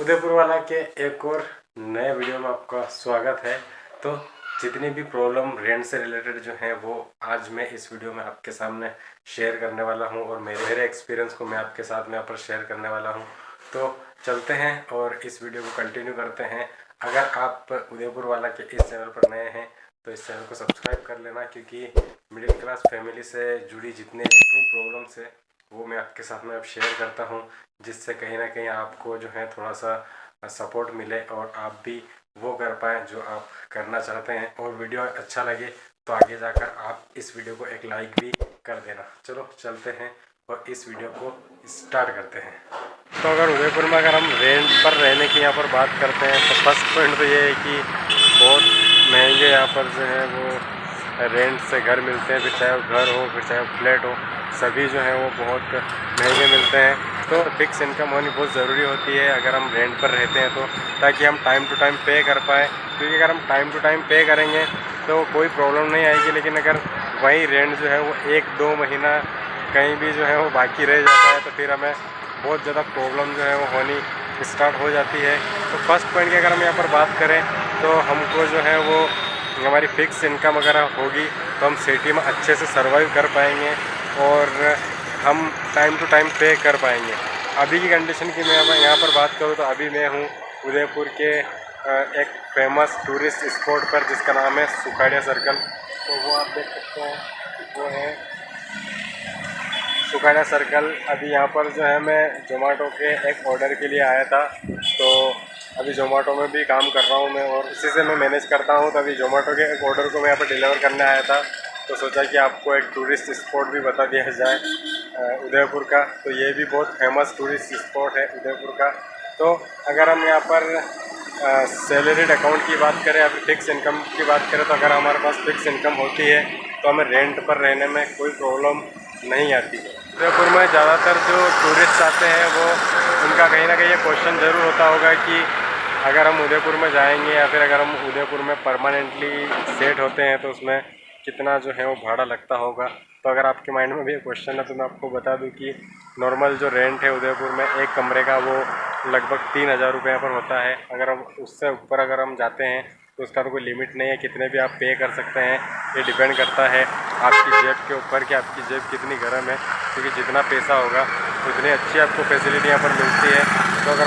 उदयपुर वाला के एक और नए वीडियो में आपका स्वागत है। तो जितनी भी प्रॉब्लम रेंट से रिलेटेड जो है वो आज मैं इस वीडियो में आपके सामने शेयर करने वाला हूं और मेरे एक्सपीरियंस को मैं आपके साथ में यहाँ पर शेयर करने वाला हूं। तो चलते हैं और इस वीडियो को कंटिन्यू करते हैं। अगर आप उदयपुर वाला के इस चैनल पर नए हैं तो इस चैनल को सब्सक्राइब कर लेना, क्योंकि मिडिल क्लास फैमिली से जुड़ी जितनी प्रॉब्लम्स है वो मैं आपके साथ में अब शेयर करता हूँ, जिससे कहीं ना कहीं आपको जो है थोड़ा सा सपोर्ट मिले और आप भी वो कर पाएँ जो आप करना चाहते हैं। और वीडियो अच्छा लगे तो आगे जाकर आप इस वीडियो को एक लाइक भी कर देना। चलो चलते हैं और इस वीडियो को स्टार्ट करते हैं। तो अगर उदयपुर में अगर हम रेंट पर रहने की यहाँ पर बात करते हैं तो फर्स्ट पॉइंट तो ये है कि बहुत महंगे यहाँ पर जो है वो रेंट से घर मिलते हैं, फिर चाहे वो घर हो फिर चाहे वो फ्लैट हो, सभी जो है वो बहुत महंगे मिलते हैं। तो फिक्स इनकम होनी बहुत ज़रूरी होती है अगर हम रेंट पर रहते हैं तो, ताकि हम टाइम टू टाइम पे कर पाएँ। क्योंकि अगर हम टाइम टू टाइम पे करेंगे तो कोई प्रॉब्लम नहीं आएगी, लेकिन अगर वही रेंट जो है वो 1-2 महीना कहीं भी जो है वो बाकी रह जाता है तो फिर हमें बहुत ज़्यादा प्रॉब्लम जो है वो होनी स्टार्ट हो जाती है। तो फर्स्ट पॉइंट की अगर हम यहाँ पर बात करें तो हमको जो है वो हमारी फ़िक्स इनकम अगर होगी तो हम सिटी में अच्छे से सर्वाइव कर पाएंगे और हम टाइम टू टाइम पे कर पाएंगे। अभी की कंडीशन की मैं यहाँ पर बात करूँ तो अभी मैं हूँ उदयपुर के एक फेमस टूरिस्ट स्पॉट पर, जिसका नाम है सुखाड़िया सर्कल। तो वो आप देख सकते हैं, वो है सुखाड़िया सर्कल। अभी यहाँ पर जो है मैं जोमेटो के एक ऑर्डर के लिए आया था, तो अभी जोमेटो में भी काम कर रहा हूँ मैं और उसी से मैं मैनेज करता हूँ। तो अभी जोमेटो के एक ऑर्डर को मैं यहाँ पर डिलीवर करने आया था, तो सोचा कि आपको एक टूरिस्ट स्पॉट भी बता दिया जाए उदयपुर का। तो ये भी बहुत फेमस टूरिस्ट स्पॉट है उदयपुर का। तो अगर हम यहाँ पर सैलरीड अकाउंट की बात करें या फिर फिक्स इनकम की बात करें तो अगर हमारे पास फिक्स इनकम होती है तो हमें रेंट पर रहने में कोई प्रॉब्लम नहीं आती है। उदयपुर में ज़्यादातर जो टूरिस्ट आते हैं वो उनका कहीं ना कहीं ये क्वेश्चन ज़रूर होता होगा कि अगर हम उदयपुर में जाएंगे या फिर अगर हम उदयपुर में परमानेंटली सेट होते हैं तो उसमें कितना जो है वो भाड़ा लगता होगा। तो अगर आपके माइंड में भी एक क्वेश्चन है तो मैं आपको बता दूं कि नॉर्मल जो रेंट है उदयपुर में एक कमरे का वो लगभग 3,000 रुपये पर होता है। अगर हम उससे ऊपर अगर हम जाते हैं तो उसका तो कोई लिमिट नहीं है, कितने भी आप पे कर सकते हैं। ये डिपेंड करता है आपकी जेब के ऊपर कि आपकी जेब कितनी गर्म है, क्योंकि जितना पैसा होगा उतनी अच्छी आपको फैसिलिटी यहाँ पर मिलती है। तो अगर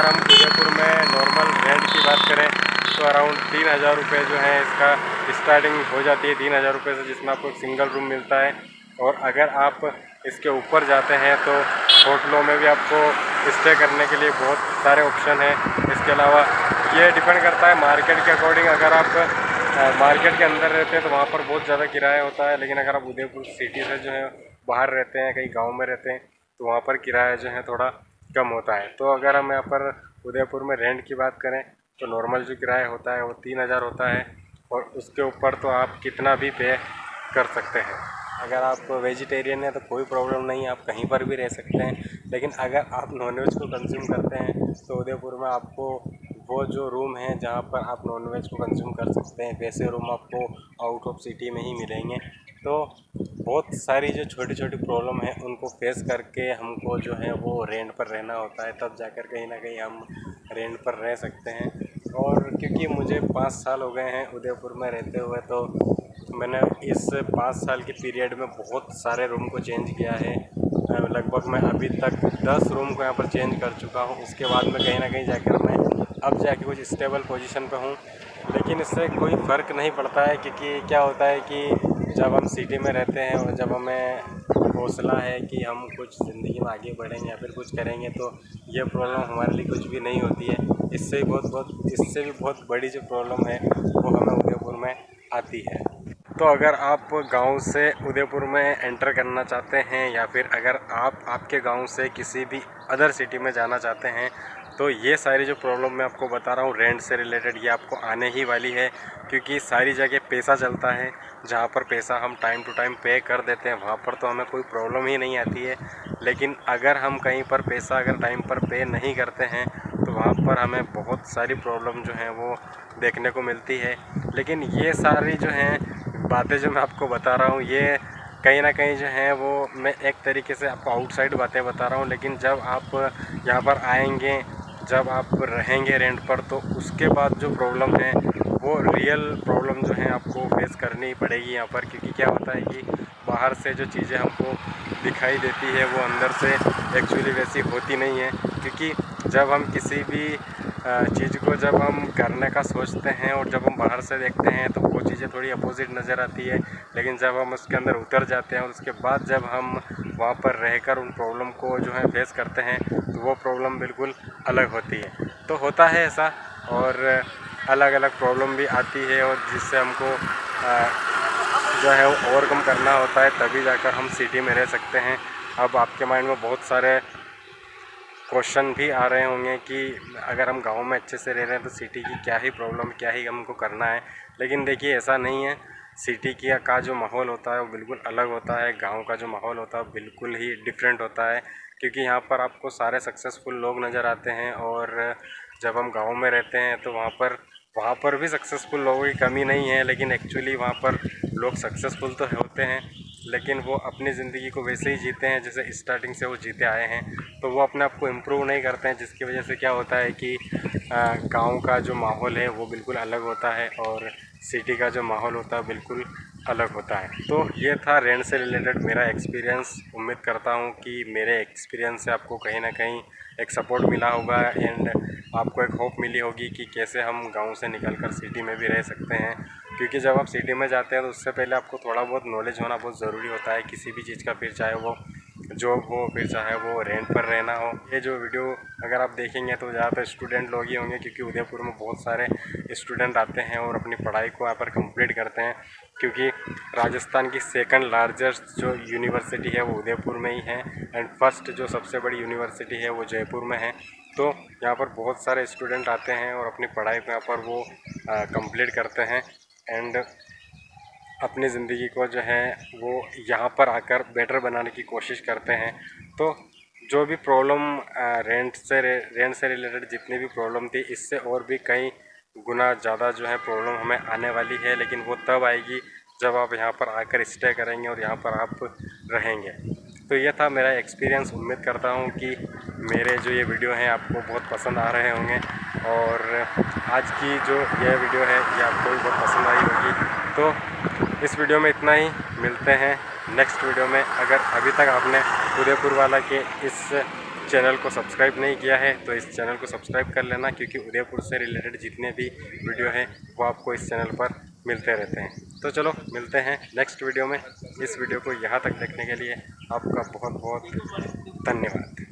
हम उदयपुर में नॉर्मल रेंट की बात करें तो अराउंड 3,000 रुपये जो है इसका स्टार्टिंग हो जाती है, 3,000 रुपये से, जिसमें आपको एक सिंगल रूम मिलता है। और अगर आप इसके ऊपर जाते हैं तो होटलों में भी आपको स्टे करने के लिए बहुत सारे ऑप्शन हैं। इसके अलावा ये डिपेंड करता है मार्केट के अकॉर्डिंग। अगर आप मार्केट के अंदर रहते हैं तो वहाँ पर बहुत ज़्यादा किराया होता है, लेकिन अगर आप उदयपुर सिटी से जो है बाहर रहते हैं, कहीं गाँव में रहते हैं, तो वहाँ पर किराया जो है थोड़ा कम होता है। तो अगर हम यहाँ पर उदयपुर में रेंट की बात करें तो नॉर्मल जो किराया होता है वो 3,000 होता है और उसके ऊपर तो आप कितना भी पे कर सकते हैं। अगर आप वेजिटेरियन हैं तो कोई प्रॉब्लम नहीं है, आप कहीं पर भी रह सकते हैं। लेकिन अगर आप नॉनवेज को कंज्यूम करते हैं तो उदयपुर में आपको वो जो रूम है जहाँ पर आप नॉनवेज को कंज्यूम कर सकते हैं वैसे रूम आपको आउट ऑफ सिटी में ही मिलेंगे। तो बहुत सारी जो छोटी छोटी प्रॉब्लम है उनको फेस करके हमको जो है वो रेंट पर रहना होता है, तब जाकर कहीं ना कहीं हम रेंट पर रह सकते हैं। और क्योंकि मुझे 5 साल हो गए हैं उदयपुर में रहते हुए, तो मैंने इस 5 साल के पीरियड में बहुत सारे रूम को चेंज किया है। लगभग मैं अभी तक 10 रूम को यहाँ पर चेंज कर चुका हूँ। उसके बाद में कहीं ना कहीं जाकर मैं अब जाके कुछ स्टेबल पोजीशन पे हूँ। लेकिन इससे कोई फ़र्क नहीं पड़ता है, क्योंकि क्या होता है कि जब हम सिटी में रहते हैं और जब हमें हौसला है कि हम कुछ ज़िंदगी में आगे बढ़ेंगे या फिर कुछ करेंगे तो ये प्रॉब्लम हमारे लिए कुछ भी नहीं होती है। इससे भी बहुत बड़ी जो प्रॉब्लम है वो हमें उदयपुर में आती है। तो अगर आप गांव से उदयपुर में एंटर करना चाहते हैं या फिर अगर आप आपके गांव से किसी भी अदर सिटी में जाना चाहते हैं तो ये सारी जो प्रॉब्लम मैं आपको बता रहा हूँ रेंट से रिलेटेड, ये आपको आने ही वाली है। क्योंकि सारी जगह पैसा चलता है, जहाँ पर पैसा हम टाइम टू टाइम पे कर देते हैं वहाँ पर तो हमें कोई प्रॉब्लम ही नहीं आती है। लेकिन अगर हम कहीं पर पैसा अगर टाइम पर पे नहीं करते हैं तो वहाँ पर हमें बहुत सारी प्रॉब्लम जो हैं वो देखने को मिलती है। लेकिन ये सारी जो हैं बातें जो मैं आपको बता रहा हूँ ये कहीं ना कहीं जो है वो मैं एक तरीके से आपको आउटसाइड बातें बता रहा हूँ, लेकिन जब आप यहाँ पर आएंगे, जब आप रहेंगे रेंट पर, तो उसके बाद जो प्रॉब्लम है वो रियल प्रॉब्लम जो है आपको फेस करनी पड़ेगी यहाँ पर। क्योंकि क्या होता है कि बाहर से जो चीज़ें हमको दिखाई देती है वो अंदर से एक्चुअली वैसी होती नहीं है। क्योंकि जब हम किसी भी चीज़ को जब हम करने का सोचते हैं और जब हम बाहर से देखते हैं तो वो चीज़ें थोड़ी अपोजिट नज़र आती है, लेकिन जब हम उसके अंदर उतर जाते हैं और उसके बाद जब हम वहाँ पर रहकर उन प्रॉब्लम को जो है फेस करते हैं तो वो प्रॉब्लम बिल्कुल अलग होती है। तो होता है ऐसा, और अलग अलग प्रॉब्लम भी आती है और जिससे हमको जो है वो ओवरकम करना होता है, तभी जाकर हम सिटी में रह सकते हैं। अब आपके माइंड में बहुत सारे क्वेश्चन भी आ रहे होंगे कि अगर हम गांव में अच्छे से रह रहे हैं तो सिटी की क्या ही प्रॉब्लम, क्या ही हमको करना है। लेकिन देखिए ऐसा नहीं है। सिटी का जो माहौल होता है वो बिल्कुल अलग होता है, गांव का जो माहौल होता है बिल्कुल ही डिफरेंट होता है। क्योंकि यहाँ पर आपको सारे सक्सेसफुल लोग नज़र आते हैं, और जब हम गाँव में रहते हैं तो वहाँ पर भी सक्सेसफुल लोगों की कमी नहीं है। लेकिन एक्चुअली वहाँ पर लोग सक्सेसफुल तो होते हैं, लेकिन वो अपनी ज़िंदगी को वैसे ही जीते हैं जैसे स्टार्टिंग से वो जीते आए हैं। तो वो अपने आप को इम्प्रूव नहीं करते हैं, जिसकी वजह से क्या होता है कि गांव का जो माहौल है वो बिल्कुल अलग होता है और सिटी का जो माहौल होता है बिल्कुल अलग होता है। तो ये था रेंट से रिलेटेड मेरा एक्सपीरियंस। उम्मीद करता हूँ कि मेरे एक्सपीरियंस से आपको कहीं ना कहीं एक सपोर्ट मिला होगा एंड आपको एक होप मिली होगी कि कैसे हम गांव से निकलकर सिटी में भी रह सकते हैं। क्योंकि जब आप सिटी में जाते हैं तो उससे पहले आपको थोड़ा बहुत नॉलेज होना बहुत ज़रूरी होता है किसी भी चीज़ का, फिर चाहे वो जॉब हो, फिर चाहे वो रेंट पर रहना हो। ये जो वीडियो अगर आप देखेंगे तो ज़्यादातर स्टूडेंट लोग ही होंगे, क्योंकि उदयपुर में बहुत सारे स्टूडेंट आते हैं और अपनी पढ़ाई को यहाँ पर कंप्लीट करते हैं। क्योंकि राजस्थान की सेकंड लार्जेस्ट जो यूनिवर्सिटी है वो उदयपुर में ही है, एंड फर्स्ट जो सबसे बड़ी यूनिवर्सिटी है वो जयपुर में है। तो यहाँ पर बहुत सारे स्टूडेंट आते हैं और अपनी पढ़ाई को यहाँ पर वो कंप्लीट करते हैं एंड अपनी ज़िंदगी को जो है वो यहाँ पर आकर बेटर बनाने की कोशिश करते हैं। तो जो भी प्रॉब्लम रेंट से रिलेटेड जितनी भी प्रॉब्लम थी, इससे और भी कई गुना ज़्यादा जो है प्रॉब्लम हमें आने वाली है, लेकिन वो तब आएगी जब आप यहाँ पर आकर स्टे करेंगे और यहाँ पर आप रहेंगे। तो ये था मेरा एक्सपीरियंस। उम्मीद करता हूँ कि मेरे जो ये वीडियो हैं आपको बहुत पसंद आ रहे होंगे, और आज की जो ये वीडियो है ये आपको भी बहुत पसंद आई होगी। तो इस वीडियो में इतना ही, मिलते हैं नेक्स्ट वीडियो में। अगर अभी तक आपने उदयपुर वाला के इस चैनल को सब्सक्राइब नहीं किया है तो इस चैनल को सब्सक्राइब कर लेना, क्योंकि उदयपुर से रिलेटेड जितने भी वीडियो हैं वो आपको इस चैनल पर मिलते रहते हैं। तो चलो मिलते हैं नेक्स्ट वीडियो में। इस वीडियो को यहाँ तक देखने के लिए आपका बहुत बहुत धन्यवाद।